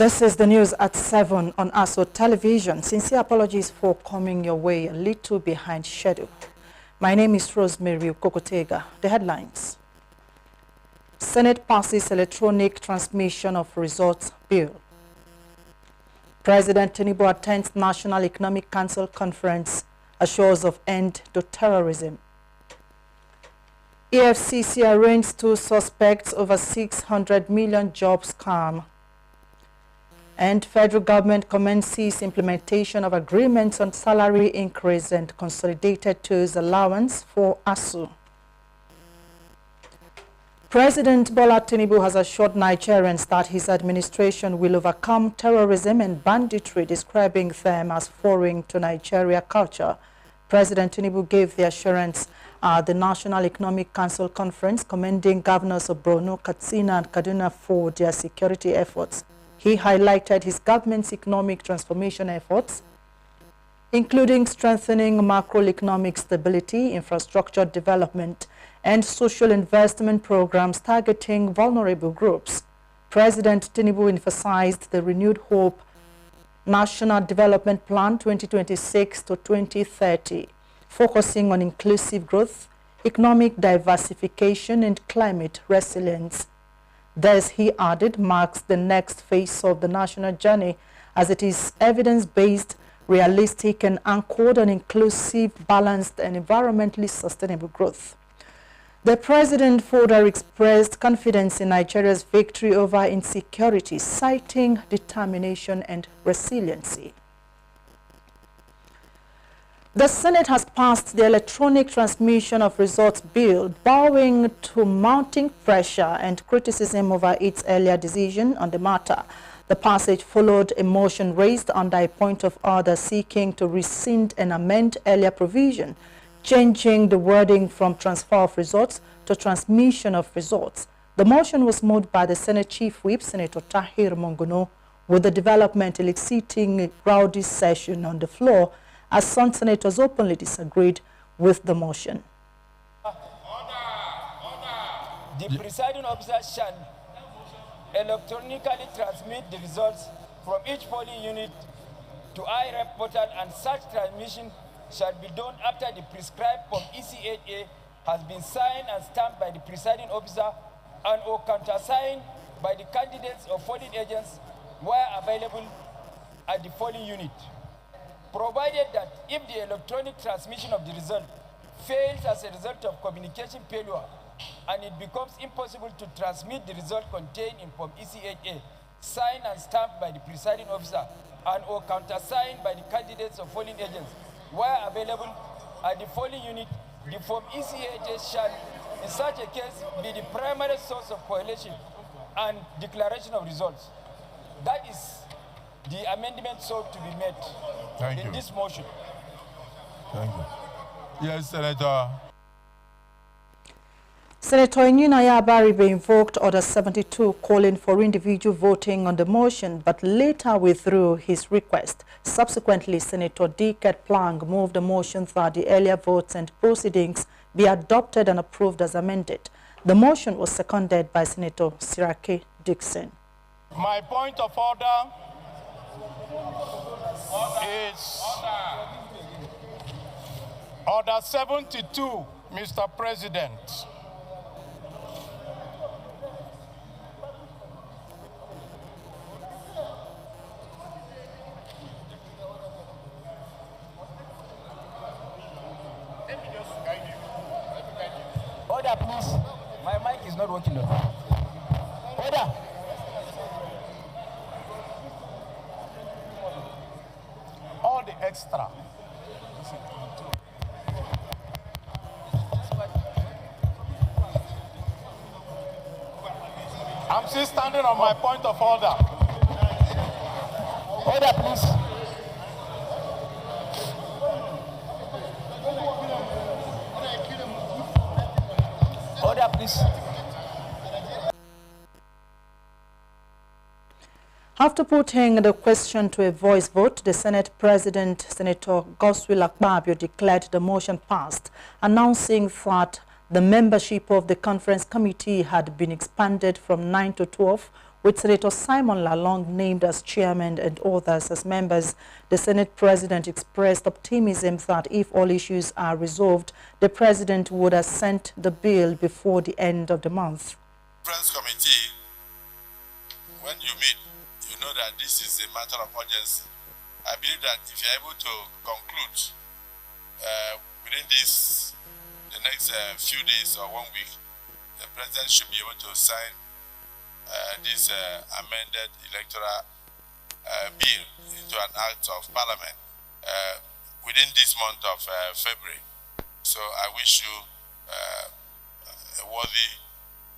This is the news at 7 on ASO Television. Sincere apologies for coming your way a little behind schedule. My name is Rosemary Kokotega. The headlines. Senate passes electronic transmission of results bill. President Tinubu attends National Economic Council conference, assures of end to terrorism. EFCC arraigns 2 suspects over 600 million job scam. And federal government commences implementation of agreements on salary increase and consolidated tools allowance for ASU. President Bola Tinubu has assured Nigerians that his administration will overcome terrorism and banditry, describing them as foreign to Nigeria culture. President Tinubu gave the assurance at the National Economic Council conference, commending governors of Borno, Katsina, and Kaduna for their security efforts. He highlighted his government's economic transformation efforts, including strengthening macroeconomic stability, infrastructure development, and social investment programs targeting vulnerable groups. President Tinubu emphasized the renewed hope National Development Plan 2026 to 2030, focusing on inclusive growth, economic diversification, and climate resilience. This, he added, marks the next phase of the national journey, as it is evidence-based, realistic, and anchored on inclusive, balanced, and environmentally sustainable growth. The president further expressed confidence in Nigeria's victory over insecurity, citing determination and resiliency. The Senate has passed the electronic transmission of results bill, bowing to mounting pressure and criticism over its earlier decision on the matter. The passage followed a motion raised under a point of order seeking to rescind and amend earlier provision, changing the wording from transfer of results to transmission of results. The motion was moved by the Senate Chief Whip, Senator Tahir Monguno, with the development eliciting a rowdy session on the floor, as some senators openly disagreed with the motion. The presiding officer shall electronically transmit the results from each polling unit to IREP portal, and such transmission shall be done after the prescribed Form EC8A has been signed and stamped by the presiding officer and or countersigned by the candidates or polling agents where available at the polling unit. Provided that if the electronic transmission of the result fails as a result of communication failure and it becomes impossible to transmit the result contained in Form EC8A, signed and stamped by the presiding officer and or countersigned by the candidates or polling agents where available at the polling unit, the Form EC8A shall, in such a case, be the primary source of correlation and declaration of results. That is the amendment sought to be made in this motion. Thank you. Yes, Senator. Senator Enyinaya Abaribe invoked Order 72, calling for individual voting on the motion, but later withdrew his request. Subsequently, Senator Diket Plang moved the motion that the earlier votes and proceedings be adopted and approved as amended. The motion was seconded by Senator Sirake Dixon. My point of order is Order 72, Mr. President. Order, please. My mic is not working. Order. All the extra. I'm still standing on my point of order. Order, please. Order, please. After putting the question to a voice vote, the Senate President, Senator Godswill Akpabio, declared the motion passed, announcing that the membership of the conference committee had been expanded from 9 to 12, with Senator Simon Lalong named as chairman and others as members. The Senate President expressed optimism that if all issues are resolved, the President would assent the bill before the end of the month. Friends Committee, when you meet, you know that this is a matter of urgency. I believe that if you're able to conclude within the next few days or 1 week, the President should be able to sign this amended electoral bill into an act of Parliament within this month of February. So I wish you a worthy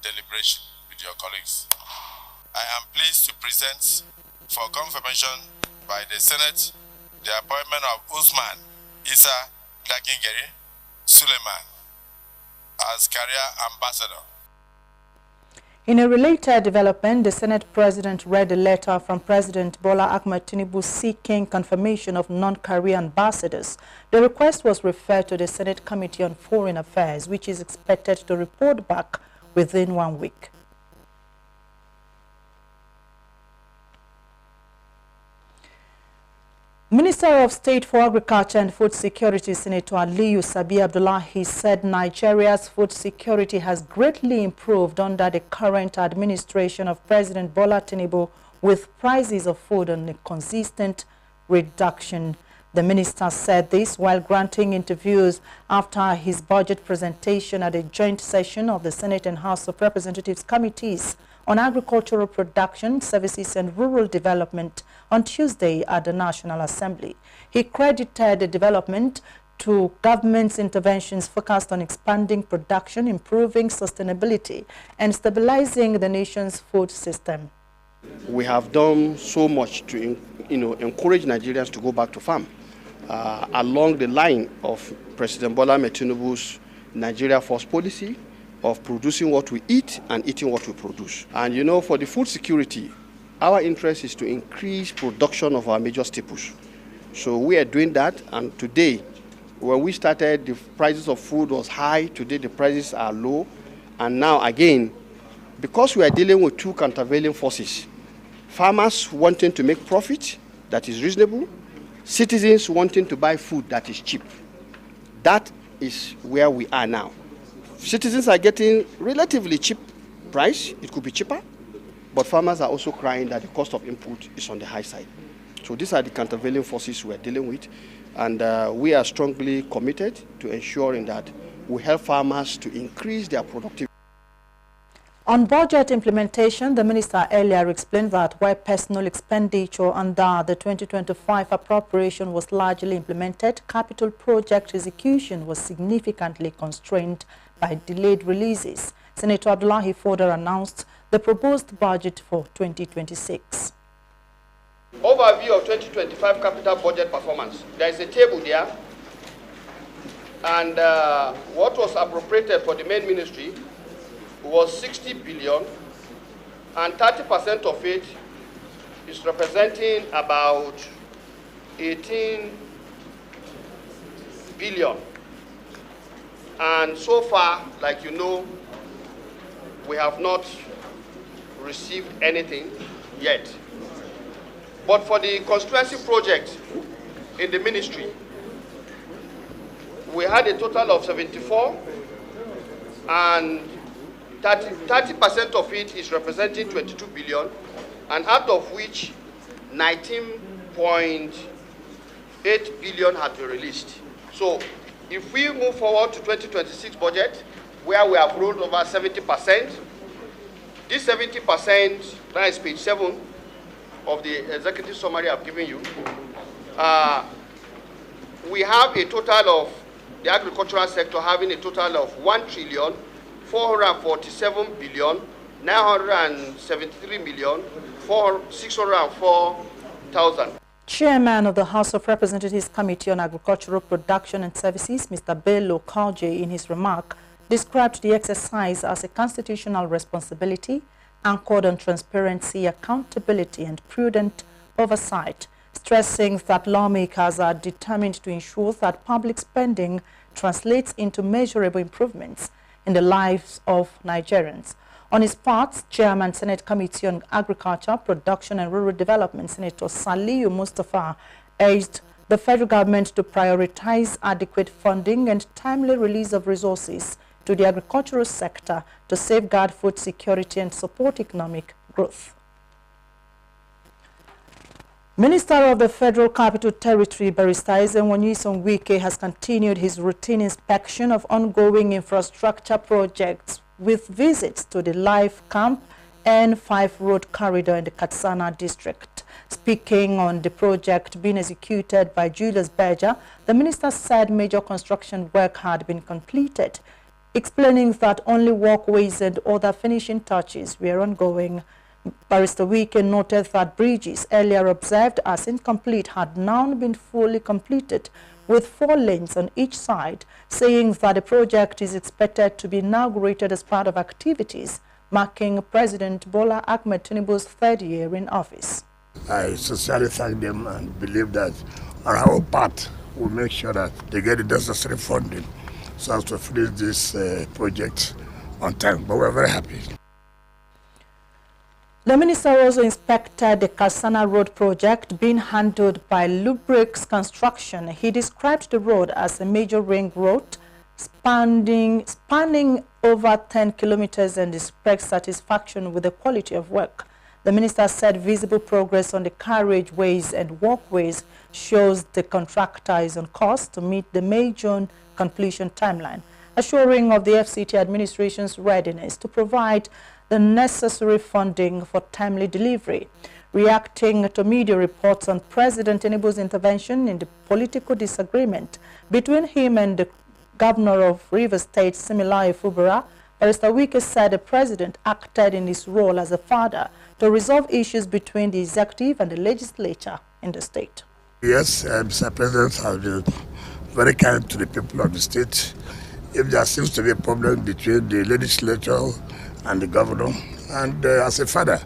deliberation with your colleagues. I am pleased to present for confirmation by the Senate the appointment of Usman Issa Dakingeri Suleiman as career ambassador. In a related development, the Senate President read a letter from President Bola Ahmed Tinubu seeking confirmation of non-career ambassadors. The request was referred to the Senate Committee on Foreign Affairs, which is expected to report back within 1 week. Minister of State for Agriculture and Food Security, Senator Aliyu Sabi Abdullahi, said Nigeria's food security has greatly improved under the current administration of President Bola Tinubu, with prices of food on a consistent reduction. The minister said this while granting interviews after his budget presentation at a joint session of the Senate and House of Representatives Committees on Agricultural Production, Services and Rural Development on Tuesday at the National Assembly. He credited the development to government's interventions focused on expanding production, improving sustainability, and stabilizing the nation's food system. We have done so much to encourage Nigerians to go back to farm along the line of President Bola Ahmed Tinubu's Nigeria First policy of producing what we eat and eating what we produce. And for the food security, our interest is to increase production of our major staples. So we are doing that, and today, when we started, the prices of food was high. Today the prices are low, and now again, because we are dealing with two countervailing forces, farmers wanting to make profit that is reasonable, citizens wanting to buy food that is cheap. That is where we are now. Citizens are getting relatively cheap price. It could be cheaper, but farmers are also crying that the cost of input is on the high side. So these are the countervailing forces we are dealing with, and we are strongly committed to ensuring that we help farmers to increase their productivity. On budget implementation, the minister earlier explained that while personal expenditure under the 2025 appropriation was largely implemented, capital project execution was significantly constrained by delayed releases. Senator Abdullahi further announced the proposed budget for 2026. Overview of 2025 capital budget performance. There is a table there, and what was appropriated for the main ministry was 60 billion, and 30% of it is representing about 18 billion. And so far, like you know, we have not received anything yet. But for the constituency project in the ministry, we had a total of 74, and 30% of it is representing 22 billion, and out of which 19.8 billion had been released. So if we move forward to 2026 budget, where we have rolled over 70%, this 70%, that is page 7 of the executive summary I've given you, we have a total of the agricultural sector having a total of 1,447,973,604,000. Chairman of the House of Representatives Committee on Agricultural Production and Services, Mr. Bello Kauje, in his remark, described the exercise as a constitutional responsibility anchored on transparency, accountability, and prudent oversight, stressing that lawmakers are determined to ensure that public spending translates into measurable improvements in the lives of Nigerians. On his part, Chairman Senate Committee on Agriculture, Production and Rural Development, Senator Saliu Mustafa, urged the federal government to prioritize adequate funding and timely release of resources to the agricultural sector to safeguard food security and support economic growth. Minister of the Federal Capital Territory, Barrister Ezenwo Wike, has continued his routine inspection of ongoing infrastructure projects with visits to the Life Camp N5 Road Corridor in the Katsina district. Speaking on the project being executed by Julius Berger, the minister said major construction work had been completed, explaining that only walkways and other finishing touches were ongoing. Barrister Wike noted that bridges earlier observed as incomplete had now been fully completed with 4 lanes on each side, saying that the project is expected to be inaugurated as part of activities marking President Bola Ahmed Tinubu's 3rd year in office. I sincerely thank them and believe that on our part we'll make sure that they get the necessary funding so as to finish this project on time, but we're very happy. The minister also inspected the Katsina Road project being handled by Lubrix Construction. He described the road as a major ring road spanning over 10 kilometers and expressed satisfaction with the quality of work. The minister said visible progress on the carriageways and walkways shows the contractor is on course to meet the May June completion timeline, assuring of the FCT administration's readiness to provide the necessary funding for timely delivery. Reacting to media reports on President Tinubu's intervention in the political disagreement between him and the governor of Rivers State, Similayo Fubara, Barrister Wike said the president acted in his role as a father to resolve issues between the executive and the legislature in the state. Yes, Mr. President has been very kind to the people of the state. If there seems to be a problem between the legislature and the governor, and as a father,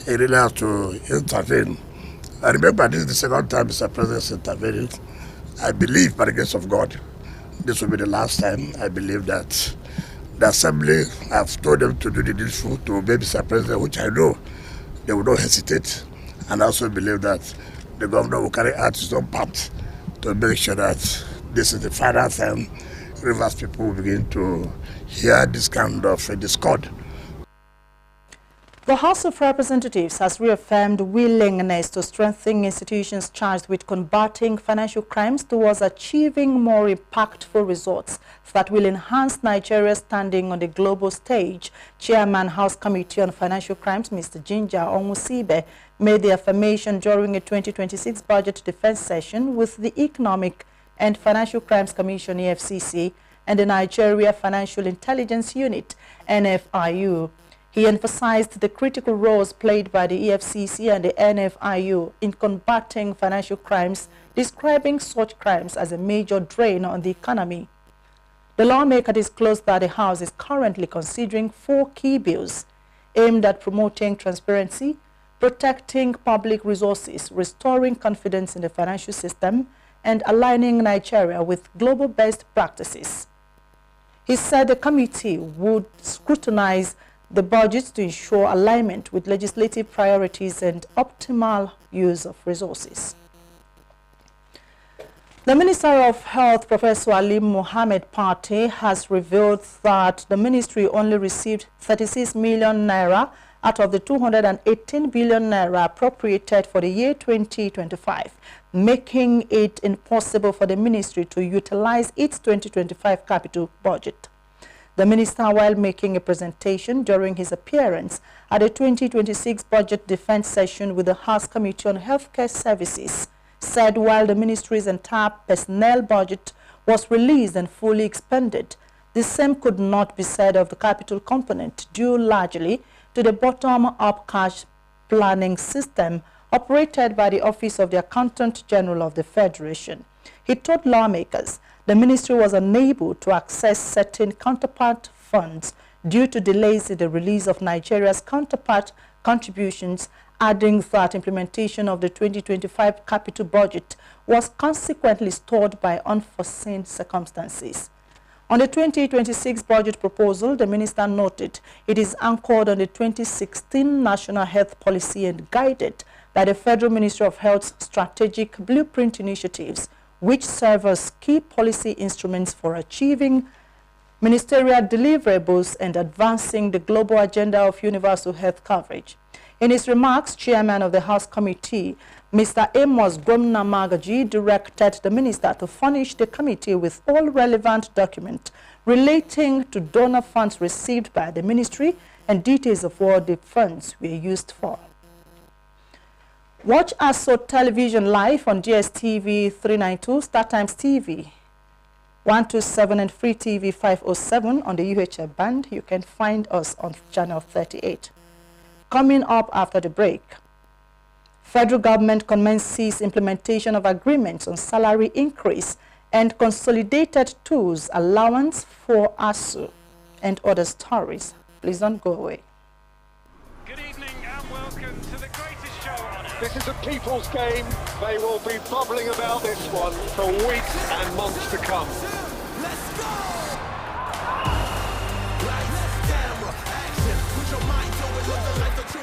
he really has to intervene. I remember this is the second time Mr. President is intervening. I believe, by the grace of God, this will be the last time. I believe that the Assembly, I've told them to do the needful to obey Mr. President, which I know they will not hesitate. And I also believe that the governor will carry out his own part to make sure that this is the final time Rivers people will begin to hear this kind of discord. The House of Representatives has reaffirmed willingness to strengthen institutions charged with combating financial crimes towards achieving more impactful results that will enhance Nigeria's standing on the global stage. Chairman House Committee on Financial Crimes, Mr. Ginger Onwusibe, made the affirmation during a 2026 budget defense session with the Economic and Financial Crimes Commission, EFCC, and the Nigeria Financial Intelligence Unit, NFIU. He emphasized the critical roles played by the EFCC and the NFIU in combating financial crimes, describing such crimes as a major drain on the economy. The lawmaker disclosed that the House is currently considering 4 key bills aimed at promoting transparency, protecting public resources, restoring confidence in the financial system, and aligning Nigeria with global best practices. He said the committee would scrutinize the budget to ensure alignment with legislative priorities and optimal use of resources. The Minister of Health, Professor Ali Mohammed Pate, has revealed that the ministry only received 36 million naira out of the 218 billion naira appropriated for the year 2025, making it impossible for the ministry to utilize its 2025 capital budget. The minister, while making a presentation during his appearance at the 2026 budget defense session with the House Committee on Healthcare Services, said while the ministry's entire personnel budget was released and fully expended, the same could not be said of the capital component, due largely to the bottom-up cash planning system operated by the Office of the Accountant General of the Federation. He told lawmakers the ministry was unable to access certain counterpart funds due to delays in the release of Nigeria's counterpart contributions, adding that implementation of the 2025 capital budget was consequently stalled by unforeseen circumstances. On the 2026 budget proposal, the minister noted it is anchored on the 2016 National Health Policy and guided by the Federal Ministry of Health's strategic blueprint initiatives, which serve as key policy instruments for achieving ministerial deliverables and advancing the global agenda of universal health coverage. In his remarks, Chairman of the House Committee, Mr. Amos Gromna Magaji, directed the minister to furnish the committee with all relevant documents relating to donor funds received by the ministry and details of what the funds were used for. Watch ASO Television live on DSTV 392, StarTimes TV 127 and Free TV 507 on the UHF band. You can find us on channel 38. Coming up after the break, federal government commences implementation of agreements on salary increase and consolidated tools allowance for ASU and other stories. Please don't go away. Good evening and welcome to the greatest show on earth. This is a people's game. They will be bubbling about this one for weeks and months to come. Let's go! Lights, camera, action. Put your mind to it, look the life that you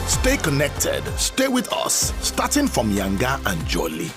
Stay connected. Stay with us, starting from Yanga and Jolly.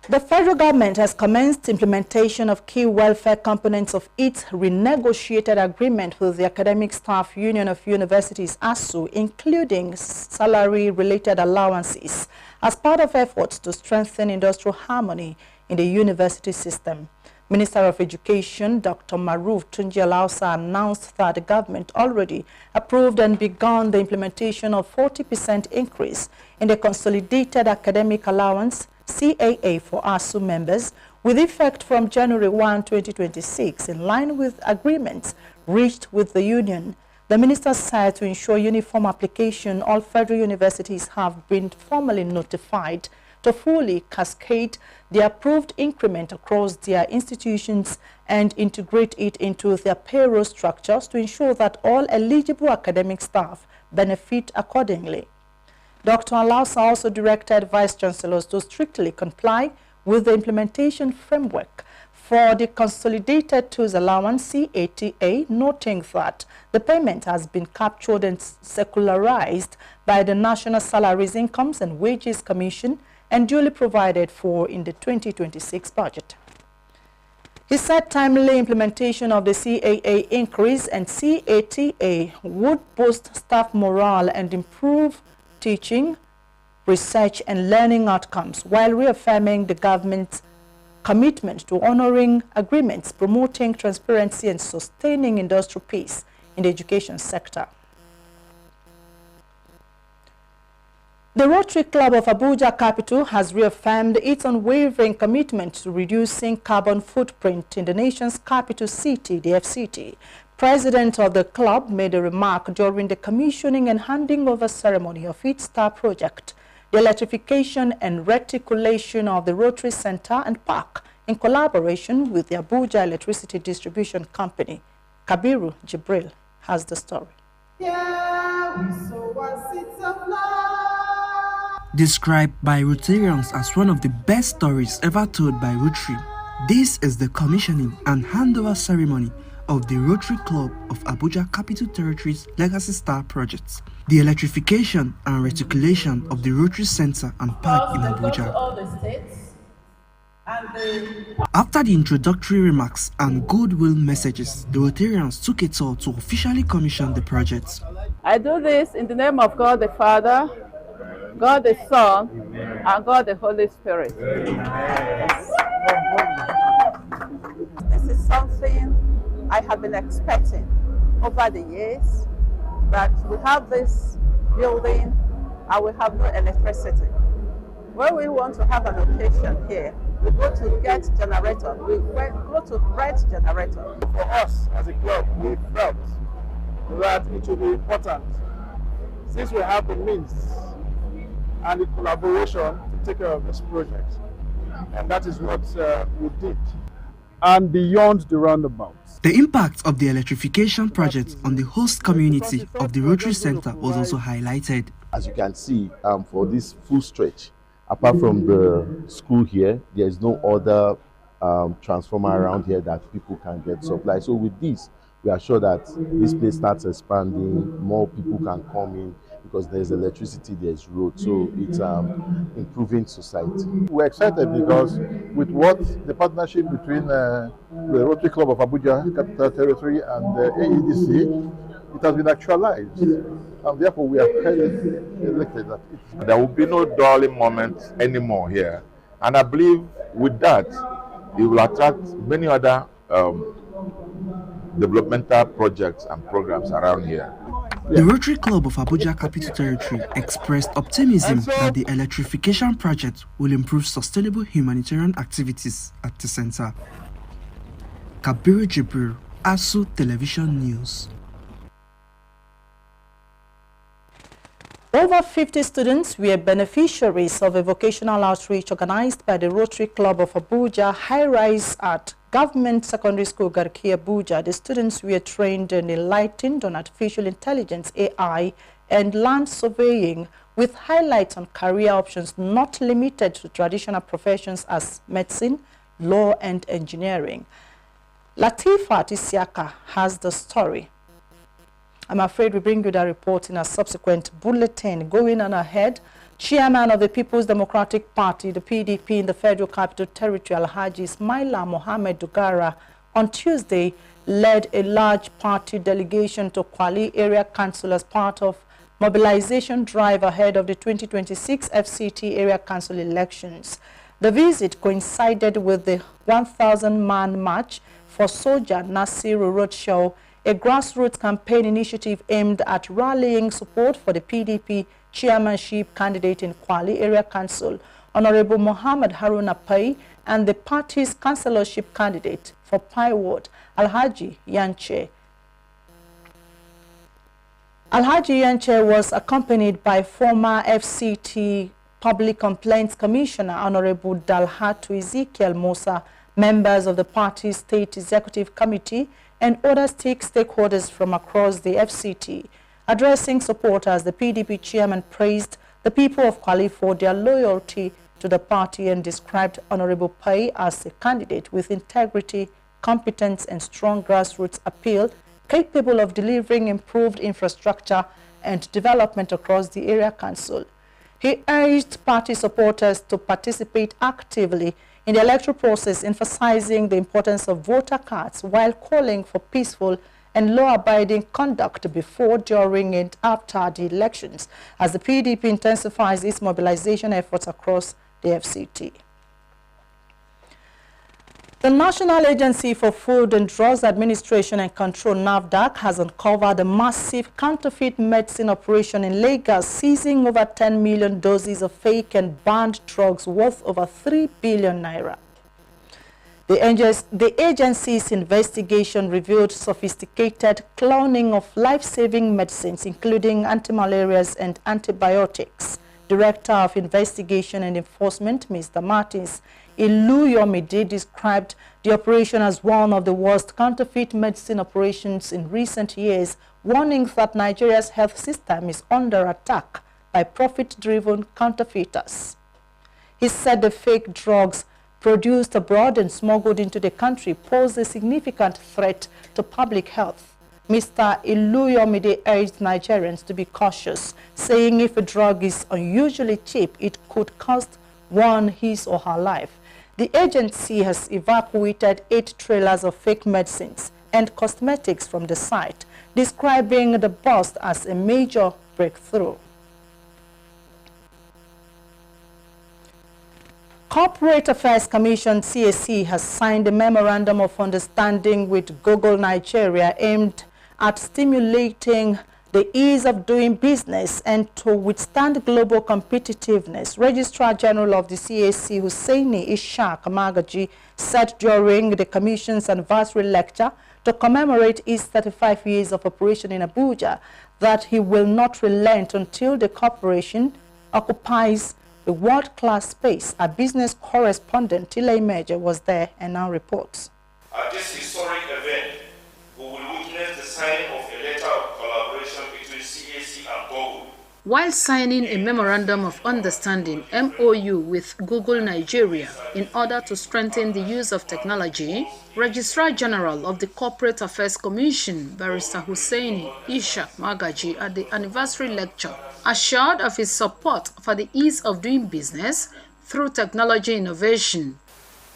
The federal government has commenced implementation of key welfare components of its renegotiated agreement with the Academic Staff Union of Universities, ASU, including salary-related allowances, as part of efforts to strengthen industrial harmony in the university system. Minister of Education, Dr. Maruf Tunji Alausa, announced that the government already approved and begun the implementation of 40% increase in the Consolidated Academic Allowance CAA for ASU members with effect from January 1, 2026, in line with agreements reached with the union. The minister said to ensure uniform application, all federal universities have been formally notified to fully cascade the approved increment across their institutions and integrate it into their payroll structures to ensure that all eligible academic staff benefit accordingly. Dr. Alausa also directed Vice Chancellors to strictly comply with the implementation framework for the Consolidated Tools Allowance CATA, noting that the payment has been captured and secularized by the National Salaries, Incomes and Wages Commission and duly provided for in the 2026 budget. He said timely implementation of the CAA increase and CATA would boost staff morale and improve teaching, research and learning outcomes, while reaffirming the government's commitment to honoring agreements, promoting transparency and sustaining industrial peace in the education sector. The Rotary Club of Abuja Capital has reaffirmed its unwavering commitment to reducing carbon footprint in the nation's capital city, the FCT. President of the club made a remark during the commissioning and handing over ceremony of its star project, the electrification and reticulation of the Rotary Center and Park, in collaboration with the Abuja Electricity Distribution Company. Kabiru Jibril has the story. Described by Rotarians as one of the best stories ever told by Rotary, this is the commissioning and handover ceremony of the Rotary Club of Abuja Capital Territory's Legacy Star projects, the electrification and reticulation of the Rotary Center and Park in Abuja. After the introductory remarks and goodwill messages, the Rotarians took a tour to officially commission the project. I do this in the name of God the Father, God the Son, and God the Holy Spirit. This is something I have been expecting over the years, that we have this building and we have no electricity. When we want to have an occasion here, we go to get generator, we go to rent generator. For us as a club, we felt that it would be important, since we have the means and the collaboration to take care of this project. And that is what we did. And beyond the roundabout. The impact of the electrification project on the host community of the Rotary Center was also highlighted. As you can see, for this full stretch, apart from the school here, there is no other transformer around here that people can get supply. So with this, we are sure that this place starts expanding, more people can come in because there's electricity, there's road, so it's improving society. We're excited because with what the partnership between the Rotary Club of Abuja Capital Territory and the AEDC, it has been actualized. And therefore we are very elected that there will be no dulling moment anymore here. And I believe with that, it will attract many other developmental projects and programs around here. The Rotary Club of Abuja Capital Territory expressed optimism that the electrification project will improve sustainable humanitarian activities at the center. Kabiru Jibril, ASU Television News. Over 50 students were beneficiaries of a vocational outreach organized by the Rotary Club of Abuja High Rise at Government Secondary School Garki Abuja. The students were trained and enlightened on artificial intelligence, AI, and land surveying, with highlights on career options not limited to traditional professions as medicine, law, and engineering. Latifa Tisiaka has the story. I'm afraid we bring you the report in a subsequent bulletin. Going on ahead, Chairman of the People's Democratic Party, the PDP in the Federal Capital Territory, Alhaji Ismaila Mohammed Dugara, on Tuesday led a large party delegation to Kwali Area Council as part of mobilization drive ahead of the 2026 FCT Area Council elections. The visit coincided with the 1,000-man march for Soja Nasiru Roadshow, a grassroots campaign initiative aimed at rallying support for the PDP chairmanship candidate in Kwali Area Council, Honorable Mohammed Haruna Pai, and the party's councillorship candidate for Pai Ward, Alhaji Yanche. Alhaji Yanche was accompanied by former FCT Public Complaints Commissioner, Honorable Dalhatu Ezekiel Musa, members of the party's State Executive Committee, and other stakeholders from across the FCT. Addressing supporters, the PDP chairman praised the people of Kwali for their loyalty to the party and described Honorable Pai as a candidate with integrity, competence, and strong grassroots appeal, capable of delivering improved infrastructure and development across the area council. He urged party supporters to participate actively in the electoral process, emphasizing the importance of voter cards while calling for peaceful and law-abiding conduct before, during, and after the elections, as the PDP intensifies its mobilization efforts across the FCT. The National Agency for Food and Drugs Administration and Control, NAFDAC, has uncovered a massive counterfeit medicine operation in Lagos, seizing over 10 million doses of fake and banned drugs worth over 3 billion naira. The agency's investigation revealed sophisticated cloning of life-saving medicines, including anti-malarials and antibiotics. Director of Investigation and Enforcement, Mr. Martins Iluyomide, described the operation as one of the worst counterfeit medicine operations in recent years, warning that Nigeria's health system is under attack by profit-driven counterfeiters. He said the fake drugs produced abroad and smuggled into the country pose a significant threat to public health. Mr. Iluyomide urged Nigerians to be cautious, saying if a drug is unusually cheap, it could cost one his or her life. The agency has evacuated 8 trailers of fake medicines and cosmetics from the site, describing the bust as a major breakthrough. Corporate Affairs Commission (CAC) has signed a memorandum of understanding with Google Nigeria aimed at stimulating the ease of doing business and to withstand global competitiveness. Registrar General of the CAC, Hussaini Ishaq Magaji, said during the Commission's anniversary lecture to commemorate its 35 years of operation in Abuja that he will not relent until the corporation occupies a world-class space. A business correspondent, Tile Major, was there and now reports. At this historic event, we will witness the signing of a letter of collaboration between CAC and Google while signing a Memorandum of Understanding (MOU) with Google Nigeria in order to strengthen the use of technology. Registrar General of the Corporate Affairs Commission, Barrister Hussaini Ishaq Magaji, at the anniversary lecture, assured of his support for the ease of doing business through technology innovation.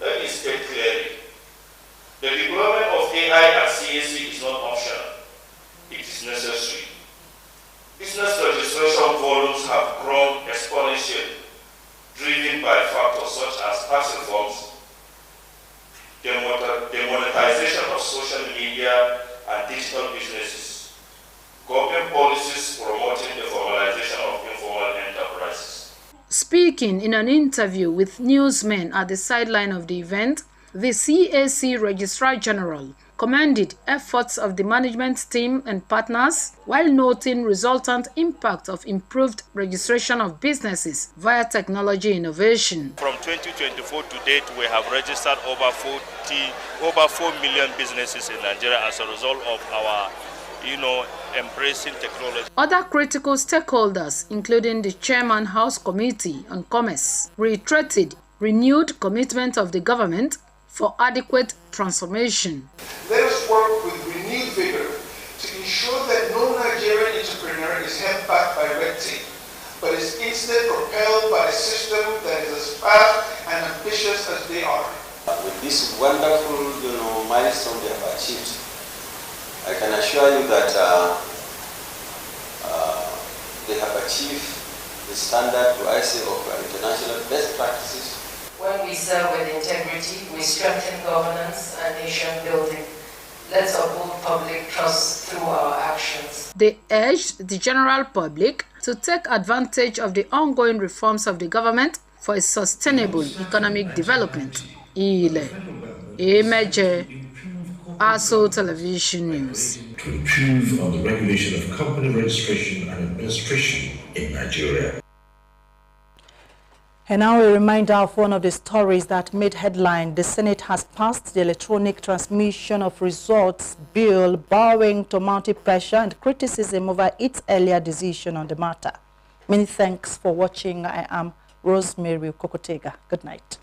Let me state clearly, the deployment of AI at CAC is not optional, it is necessary. Business registration volumes have grown exponentially, driven by factors such as tax reforms, the monetization of social media and digital businesses, government policies promoting the formalization of informal enterprises. Speaking in an interview with newsmen at the sideline of the event, the CAC Registrar General commended efforts of the management team and partners while noting resultant impact of improved registration of businesses via technology innovation. From 2024 to date, we have registered over 4 million businesses in Nigeria as a result of our embracing technology. Other critical stakeholders, including the Chairman House Committee on Commerce, reiterated renewed commitment of the government for adequate transformation. Let us work with renewed vigor to ensure that no Nigerian entrepreneur is held back by red tape, but is instead propelled by a system that is as fast and ambitious as they are. With this wonderful, milestone they have achieved, I can assure you that they have achieved the standard, I say, of international best practices. When we serve with integrity, we strengthen governance and nation building. Let's uphold public trust through our actions. They urged the general public to take advantage of the ongoing reforms of the government for a sustainable economic development. Ile Emeje, ASO Television News. To improve on the regulation of company registration and administration in Nigeria. And now a reminder of one of the stories that made headline. The Senate has passed the Electronic Transmission of Results Bill, bowing to mounting pressure and criticism over its earlier decision on the matter. Many thanks for watching. I am Rosemary Kokotega. Good night.